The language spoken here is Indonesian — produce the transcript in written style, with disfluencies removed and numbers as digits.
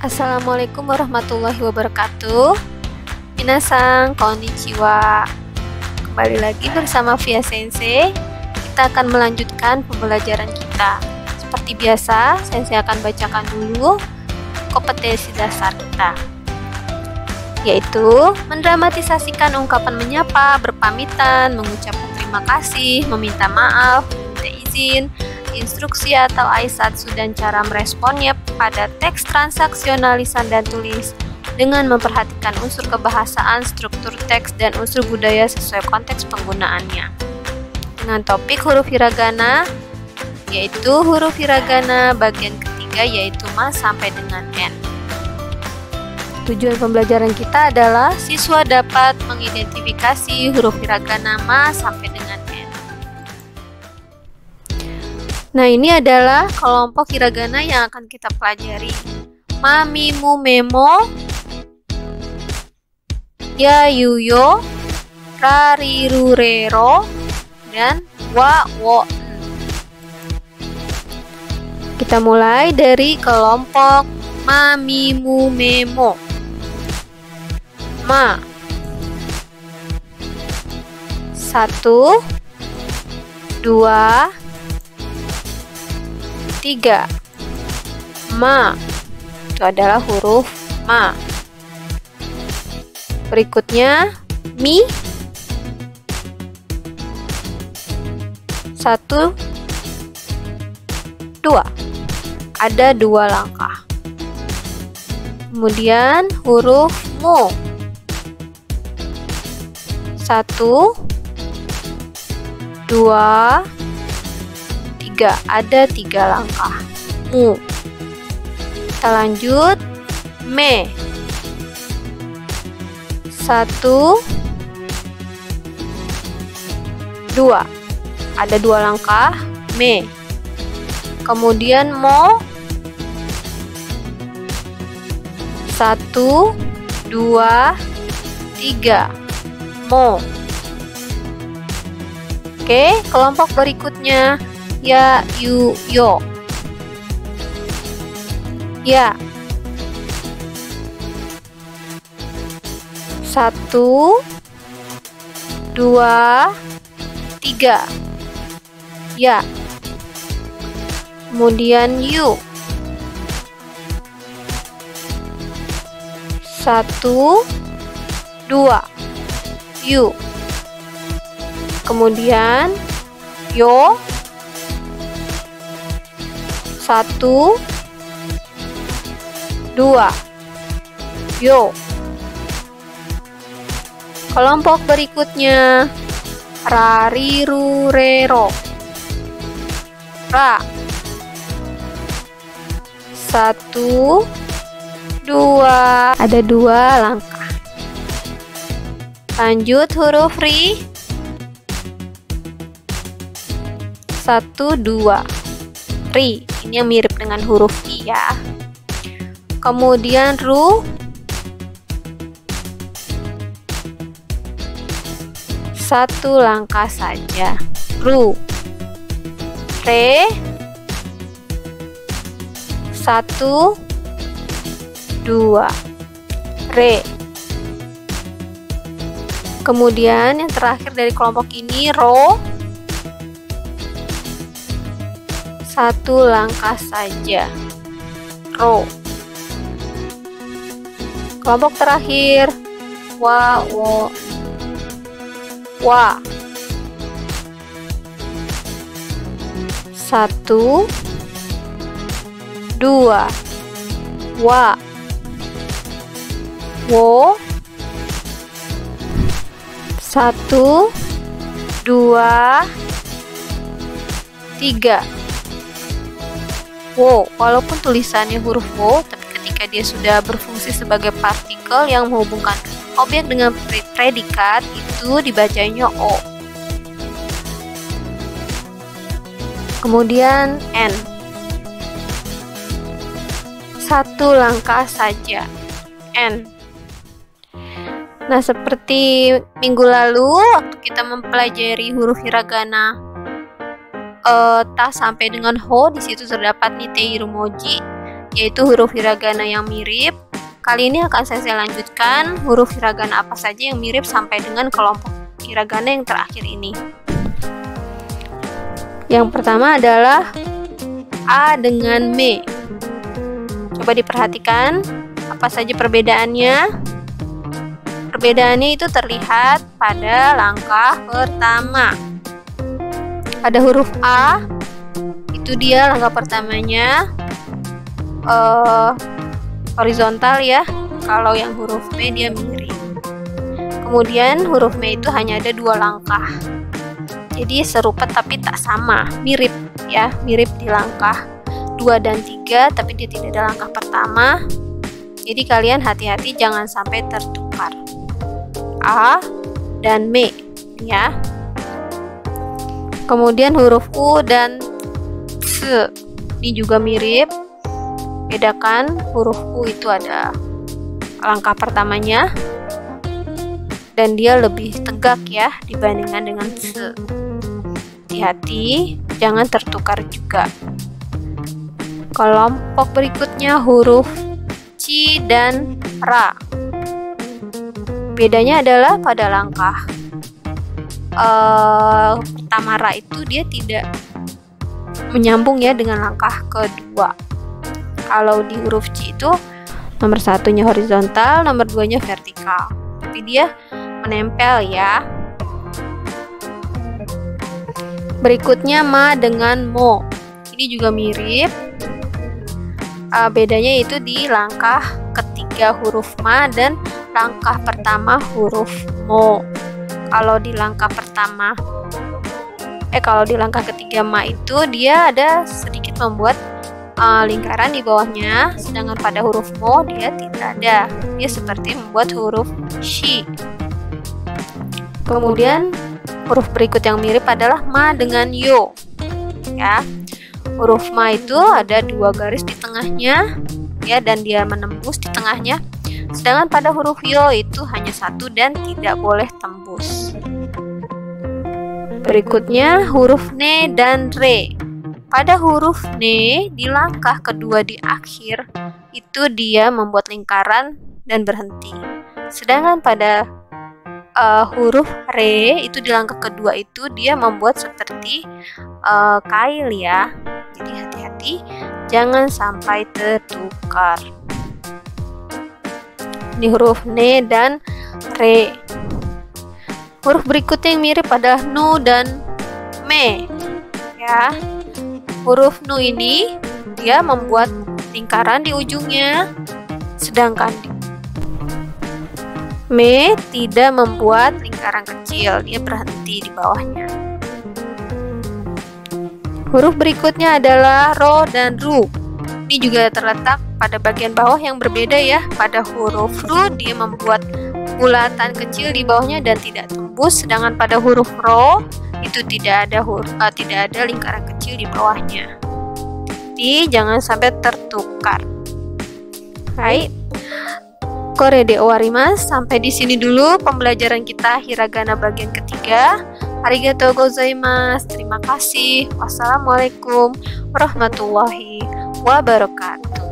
Assalamualaikum warahmatullahi wabarakatuh. Minasan, konnichiwa. Kembali lagi bersama Via Sensei. Kita akan melanjutkan pembelajaran kita. Seperti biasa, Sensei akan bacakan dulu kompetensi dasar kita, yaitu mendramatisasikan ungkapan menyapa, berpamitan, mengucapkan terima kasih, meminta maaf, meminta izin, instruksi atau aisatsu dan cara meresponnya pada teks transaksional lisan dan tulis dengan memperhatikan unsur kebahasaan, struktur teks, dan unsur budaya sesuai konteks penggunaannya. Dengan topik huruf hiragana, yaitu huruf hiragana bagian ketiga, yaitu ma sampai dengan n. Tujuan pembelajaran kita adalah siswa dapat mengidentifikasi huruf hiragana ma sampai dengan n. Nah, ini adalah kelompok hiragana yang akan kita pelajari. Ma, mi, mu, memo, ya, yu, yo, ra, ri, ru, re, ro, dan wa, wo, n. Kita mulai dari kelompok ma, mi, mu, memo. Ma. 1, 2, 3. Ma. Itu adalah huruf ma. Berikutnya mi. 1, 2. Ada 2 langkah. Kemudian huruf mu. 1, 2, 3. Ada 3 langkah. Mu. Kita lanjut. Me. 1, 2. Ada 2 langkah. Me. Kemudian mo. 1, 2, 3. Mo. Oke, kelompok berikutnya ya, yu, yo. Ya. 1, 2, 3. Ya. Kemudian yu. 1, 2. Yu. Kemudian yo. 1, 2. Yo. Kelompok berikutnya ra, ri, ru, re, ro. Ra. 1, 2. Ada 2 langkah. Lanjut huruf ri. 1, 2. Ri. Ini yang mirip dengan huruf i ya. Kemudian ru. 1 langkah saja. Ru. Re. 1, 2. Re. Kemudian yang terakhir dari kelompok ini ro. 1 langkah saja. Ro. Kelompok terakhir wa, wo, wa. 1, 2. Wa. Wo. 1, 2, 3. Wo. Walaupun tulisannya huruf wo, tapi ketika dia sudah berfungsi sebagai partikel yang menghubungkan objek dengan predikat, itu dibacanya o. Kemudian n. 1 langkah saja. N. Nah, seperti minggu lalu waktu kita mempelajari huruf hiragana ta sampai dengan ho, di situ terdapat nite irumoji. yaitu huruf hiragana yang mirip. Kali ini akan saya lanjutkan huruf hiragana apa saja yang mirip sampai dengan kelompok hiragana yang terakhir ini. Yang pertama adalah A dengan me. Coba diperhatikan apa saja perbedaannya. Perbedaannya itu terlihat pada langkah pertama. Pada huruf A, itu dia langkah pertamanya horizontal ya. Kalau yang huruf M dia miring. Kemudian huruf M itu hanya ada 2 langkah. Jadi serupa tapi tak sama, mirip ya, mirip di langkah 2 dan 3, tapi dia tidak ada langkah pertama. Jadi kalian hati-hati jangan sampai tertukar. A dan M ya. Kemudian huruf U dan S ini juga mirip. Bedakan huruf U itu ada langkah pertamanya dan dia lebih tegak ya dibandingkan dengan S. Hati-hati jangan tertukar juga. Kelompok berikutnya huruf C dan Ra. Bedanya adalah pada langkah pertama Ra itu dia tidak menyambung ya dengan langkah kedua. Kalau di huruf C itu nomor 1-nya horizontal, nomor 2-nya vertikal. Tapi dia menempel ya. Berikutnya ma dengan mo. Ini juga mirip. Bedanya itu di langkah ketiga huruf ma dan langkah pertama huruf mo. Kalau di langkah ketiga ma itu dia ada sedikit membuat lingkaran di bawahnya, sedangkan pada huruf mo dia tidak ada. Dia seperti membuat huruf shi. Kemudian huruf berikut yang mirip adalah ma dengan yo. Ya. Huruf ma itu ada 2 garis di tengahnya ya, dan dia menembus di tengahnya. Sedangkan pada huruf yo itu hanya 1 dan tidak boleh tembus. Berikutnya huruf ne dan re. Pada huruf ne di langkah kedua di akhir itu dia membuat lingkaran dan berhenti. Sedangkan pada huruf re itu di langkah kedua itu dia membuat seperti kail ya. Jadi hati-hati jangan sampai tertukar. Ini huruf ne dan re. Huruf berikutnya yang mirip adalah nu dan me ya. Huruf nu ini dia membuat lingkaran di ujungnya, sedangkan me tidak membuat lingkaran kecil, dia berhenti di bawahnya. Huruf berikutnya adalah ro dan ru. Ini juga terletak pada bagian bawah yang berbeda ya. Pada huruf ru dia membuat bulatan kecil di bawahnya dan tidak tembus, sedangkan pada huruf ro itu tidak ada lingkaran kecil di bawahnya. Jadi jangan sampai tertukar. Hai, kore de owarimasu. Sampai di sini dulu pembelajaran kita hiragana bagian ketiga. Arigatou gozaimasu. Terima kasih. Wassalamualaikum warahmatullahi wabarakatuh.